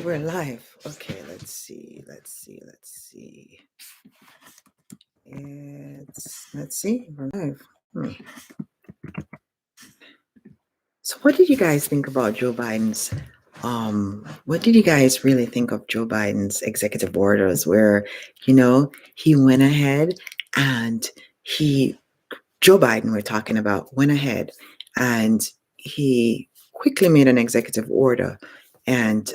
we're live. Okay, let's see. Let's see. We're live. So what did you guys think about Joe Biden's what did you guys really think of Joe Biden's executive orders where, he went ahead and Joe Biden, we're talking about, went ahead and he quickly made an executive order, and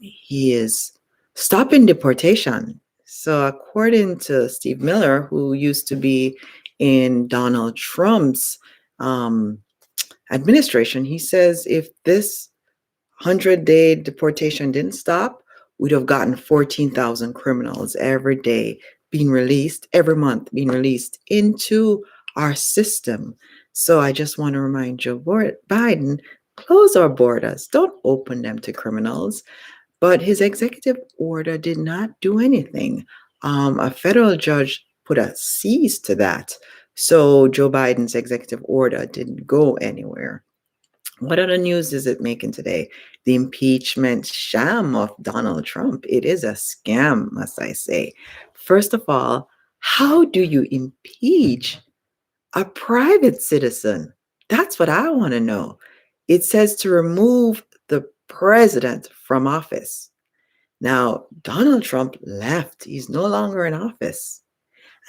he is stopping deportation. So, according to Steve Miller, who used to be in Donald Trump's administration, he says if this 100-day deportation didn't stop, we'd have gotten 14,000 criminals every day being released, every month being released into our system. So I just want to remind Joe Biden, close our borders, don't open them to criminals. But his executive order did not do anything. A federal judge put a cease to that. So Joe Biden's executive order didn't go anywhere. What other news is it making today? The impeachment sham of Donald Trump. It is a scam, must I say. First of all, how do you impeach a private citizen? That's what I want to know. It says to remove the president from office. Now, Donald Trump left. He's no longer in office.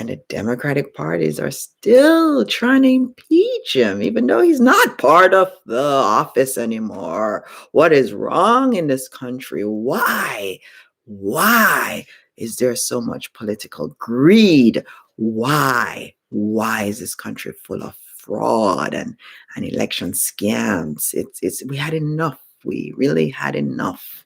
And the Democratic parties are still trying to impeach him, even though he's not part of the office anymore. What is wrong in this country? Why? Why is there so much political greed? Why? Why is this country full of fraud and election scams? We had enough. We really had enough.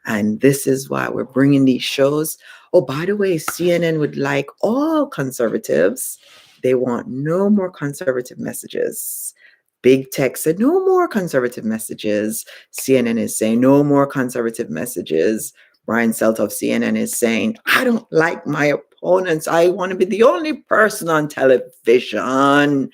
And this is why we're bringing these shows. Oh, by the way, CNN would like all conservatives. They want no more conservative messages. Big tech said no more conservative messages. CNN is saying no more conservative messages. Brian Selt of CNN is saying, I don't like my opponents. I want to be the only person on television.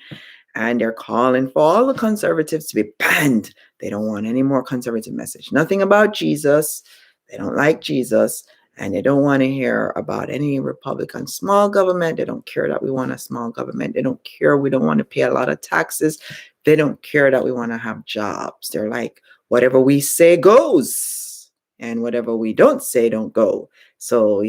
And they're calling for all the conservatives to be banned. They don't want any more conservative message. Nothing about Jesus. They don't like Jesus. And they don't want to hear about any Republican small government. They don't care that we want a small government. They don't care we don't want to pay a lot of taxes. They don't care that we want to have jobs. They're like, whatever we say goes. And whatever we don't say don't go. So,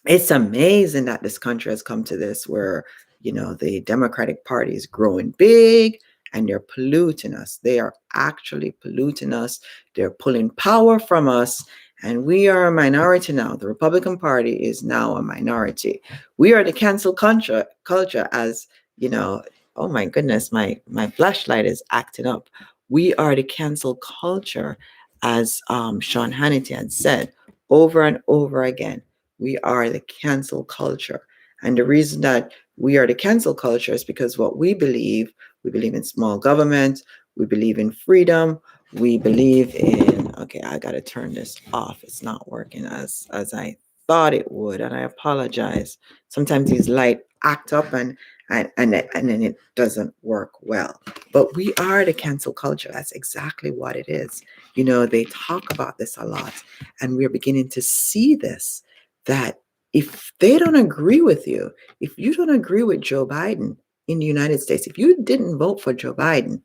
it's amazing that this country has come to this where, the Democratic Party is growing big and they're polluting us. They are actually polluting us. They're pulling power from us. And we are a minority now. The Republican Party is now a minority. We are the cancel culture as, oh my goodness, my flashlight is acting up. We are the cancel culture, as Sean Hannity had said over and over again. We are the cancel culture. And the reason that we are the cancel culture is because what we believe in small government, we believe in freedom, we believe in, okay, I got to turn this off. It's not working as I thought it would, and I apologize. Sometimes these lights act up and then it doesn't work well. But we are the cancel culture. That's exactly what it is. They talk about this a lot, and we're beginning to see this, that if they don't agree with you, if you don't agree with Joe Biden in the United States, if you didn't vote for Joe Biden,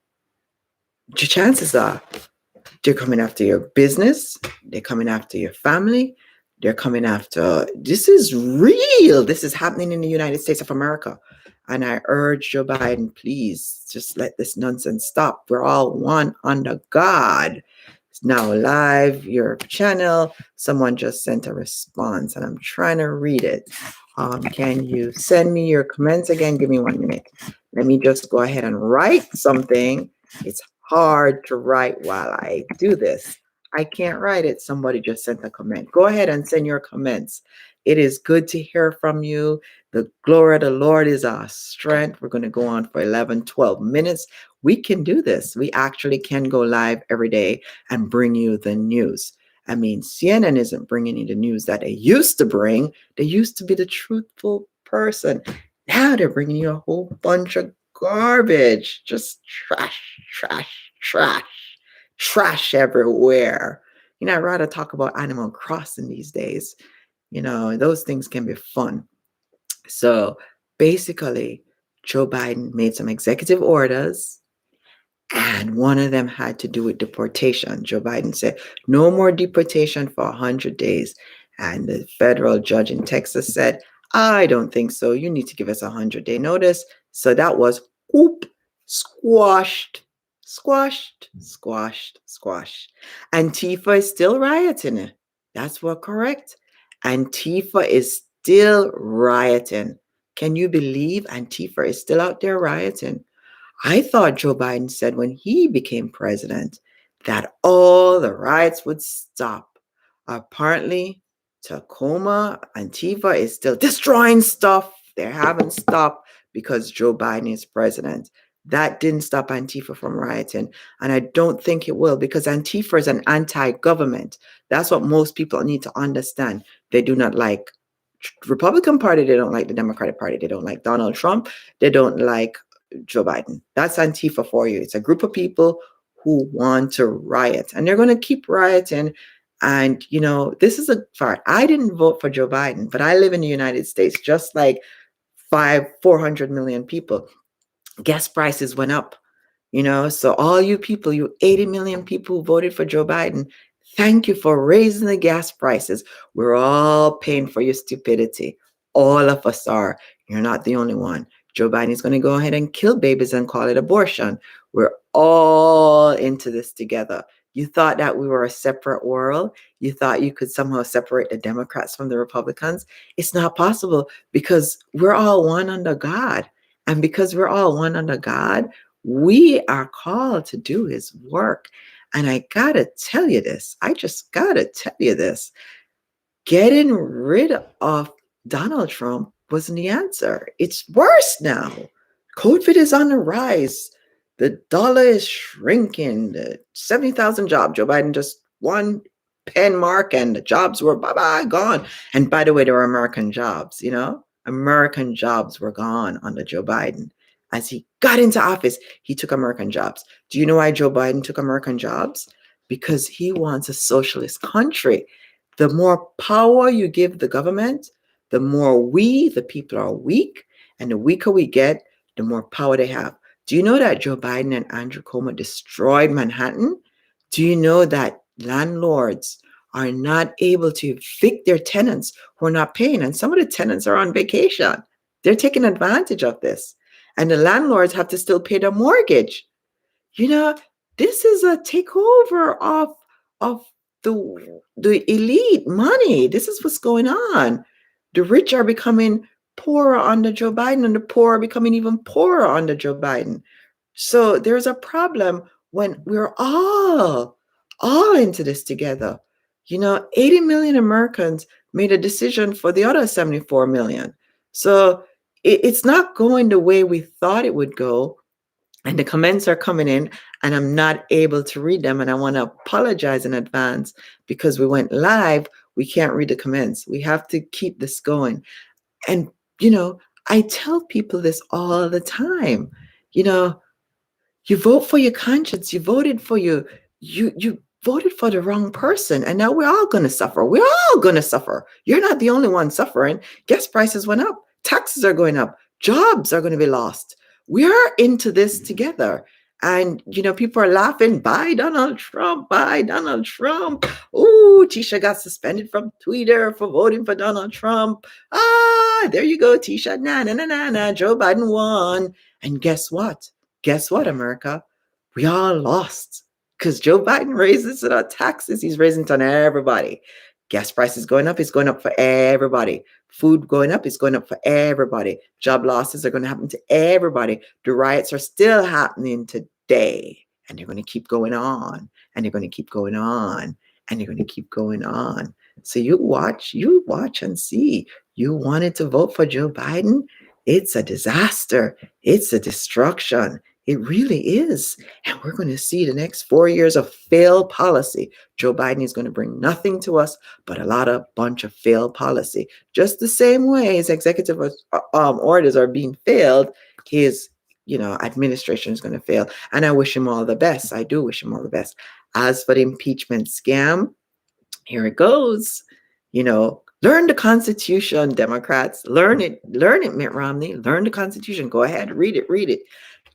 the chances are they're coming after your business, they're coming after your family, they're coming after, this is real. This is happening in the United States of America. And I urge Joe Biden, please just let this nonsense stop. We're all one under God. It's now live, your channel. Someone just sent a response and I'm trying to read it. Can you send me your comments again? Give me 1 minute. Let me just go ahead and write something. It's hard to write while I do this. I can't write it. Somebody just sent a comment. Go ahead and send your comments. It is good to hear from you. The glory of the Lord is our strength. We're going to go on for 11, 12 minutes. We can do this. We actually can go live every day and bring you the news. I mean, CNN isn't bringing you the news that they used to bring. They used to be the truthful person. Now they're bringing you a whole bunch of garbage, just trash everywhere. I'd rather talk about Animal Crossing these days. Those things can be fun. So basically, Joe Biden made some executive orders, and one of them had to do with deportation. Joe Biden said, no more deportation for 100 days. And the federal judge in Texas said, I don't think so. You need to give us a 100-day notice. So that was squashed, squashed, squashed, squashed. Antifa is still rioting. That's what correct. Antifa is still rioting. Can you believe Antifa is still out there rioting? I thought Joe Biden said when he became president that all the riots would stop. Apparently, Tacoma, Antifa is still destroying stuff. They haven't stopped because Joe Biden is president. That didn't stop Antifa from rioting. And I don't think it will, because Antifa is an anti-government. That's what most people need to understand. They do not like Republican Party. They don't like the Democratic Party. They don't like Donald Trump. They don't like Joe Biden. That's Antifa for you. It's a group of people who want to riot, and they're going to keep rioting. And, this is a fact. I didn't vote for Joe Biden, but I live in the United States, just like 400 million people. Gas prices went up, so all you people, you 80 million people who voted for Joe Biden, thank you for raising the gas prices. We're all paying for your stupidity. All of us are. You're not the only one. Joe Biden is going to go ahead and kill babies and call it abortion. We're all into this together. You thought that we were a separate world. You thought you could somehow separate the Democrats from the Republicans. It's not possible, because we're all one under God. And because we're all one under God, we are called to do his work. And I got to tell you this. I just got to tell you this. Getting rid of Donald Trump wasn't the answer. It's worse now. COVID is on the rise. The dollar is shrinking. The 70,000 jobs. Joe Biden just won pen mark, and the jobs were bye-bye, gone. And by the way, they were American jobs, American jobs were gone under Joe Biden. As he got into office, he took American jobs. Do you know why Joe Biden took American jobs? Because he wants a socialist country. The more power you give the government, the more we, the people, are weak. And the weaker we get, the more power they have. Do you know that Joe Biden and Andrew Cuomo destroyed Manhattan? Do you know that landlords are not able to evict their tenants who are not paying? And some of the tenants are on vacation. They're taking advantage of this. And the landlords have to still pay their mortgage. This is a takeover of the elite money. This is what's going on. The rich are becoming poorer under Joe Biden, and the poor are becoming even poorer under Joe Biden. So there's a problem when we're all into this together. 80 million Americans made a decision for the other 74 million. So it's not going the way we thought it would go. And the comments are coming in, and I'm not able to read them. And I want to apologize in advance, because we went live. We can't read the comments. We have to keep this going. And, I tell people this all the time. You vote for your conscience. You voted for you voted for the wrong person. And now we're all going to suffer. We're all going to suffer. You're not the only one suffering. Gas prices went up. Taxes are going up. Jobs are going to be lost. We're into this together. And, people are laughing, bye Donald Trump, bye Donald Trump. Ooh, Tisha got suspended from Twitter for voting for Donald Trump. There you go, Tisha. Na. Joe Biden won. And guess what? Guess what, America? We all lost, because Joe Biden raises it on taxes. He's raising it on everybody. Gas prices going up, it's going up for everybody. Food going up, it's going up for everybody. Job losses are going to happen to everybody. The riots are still happening today. And they're going to keep going on. And they're going to keep going on. And they're going to keep going on. So you watch and see. You wanted to vote for Joe Biden? It's a disaster. It's a destruction. It really is. And we're going to see the next 4 years of failed policy. Joe Biden is going to bring nothing to us but a bunch of failed policy. Just the same way his executive orders are being failed, his administration is going to fail. And I wish him all the best. I do wish him all the best. As for the impeachment scam, Here it goes. Learn the Constitution, Democrats. Learn it, Mitt Romney. Learn the Constitution. Go ahead, read it.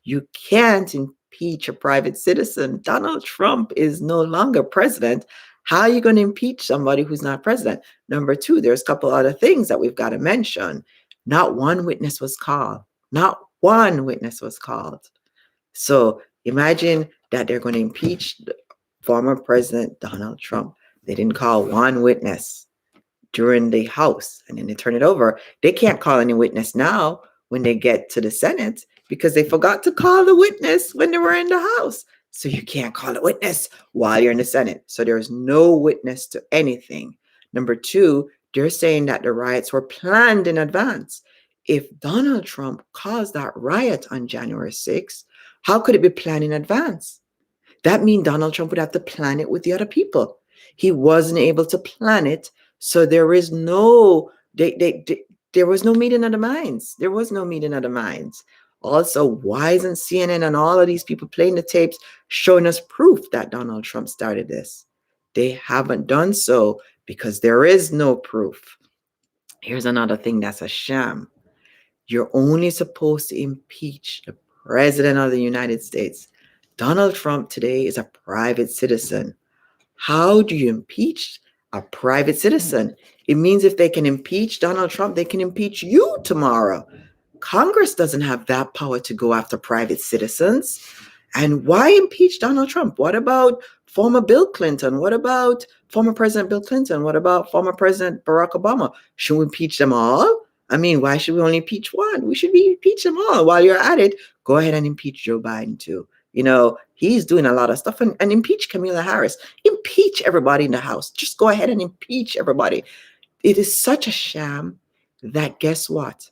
You can't impeach a private citizen. Donald Trump is no longer president. How are you going to impeach somebody who's not president? Number two, there's a couple other things that we've got to mention. Not one witness was called. Not one witness was called. So imagine that they're going to impeach former President Donald Trump. They didn't call one witness during the House, and then they turn it over. They can't call any witness now when they get to the Senate because they forgot to call the witness when they were in the House. So you can't call a witness while you're in the Senate. So there's no witness to anything. Number two, they're saying that the riots were planned in advance. If Donald Trump caused that riot on January 6th, how could it be planned in advance? That means Donald Trump would have to plan it with the other people. He wasn't able to plan it, so there was no meeting of the minds. There was no meeting of the minds. Also, why isn't CNN and all of these people playing the tapes showing us proof that Donald Trump started this? They haven't done so because there is no proof. Here's another thing that's a sham. You're only supposed to impeach the President of the United States. Donald Trump today is a private citizen. How do you impeach a private citizen? It means if they can impeach Donald Trump, they can impeach you tomorrow. Congress doesn't have that power to go after private citizens. And why impeach Donald Trump? What about former Bill Clinton? What about former President Bill Clinton? What about former President Barack Obama? Should we impeach them all? I mean, why should we only impeach one? We should impeach them all. While you're at it, go ahead and impeach Joe Biden too. He's doing a lot of stuff, and impeach Kamala Harris. Impeach everybody in the House. Just go ahead and impeach everybody. It is such a sham that guess what?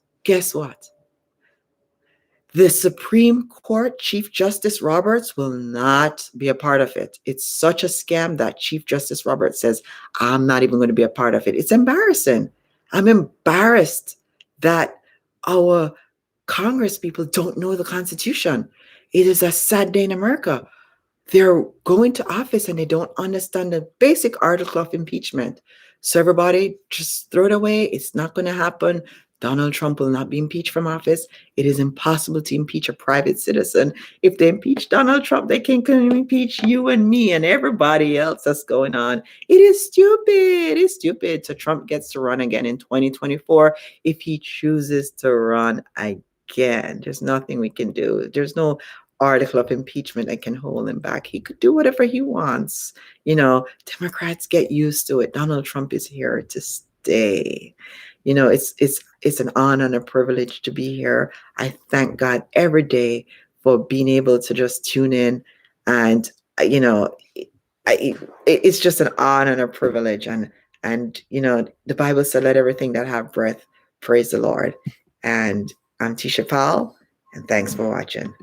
The Supreme Court Chief Justice Roberts will not be a part of it. It's such a scam that Chief Justice Roberts says, I'm not even going to be a part of it. It's embarrassing. I'm embarrassed that our Congress people don't know the Constitution. It is a sad day in America. They're going to office and they don't understand the basic article of impeachment. So everybody just throw it away. It's not going to happen. Donald Trump will not be impeached from office. It is impossible to impeach a private citizen. If they impeach Donald Trump, they can impeach you and me and everybody else that's going on. It is stupid. It's stupid. So Trump gets to run again in 2024 if he chooses to run again. There's nothing we can do. There's no article of impeachment that can hold him back. He could do whatever he wants. Democrats get used to it. Donald Trump is here to stay. It's an honor and a privilege to be here. I thank God every day for being able to just tune in, and it's just an honor and a privilege. And the Bible said, "Let everything that have breath praise the Lord." And I'm Tisha Powell, and thanks for watching.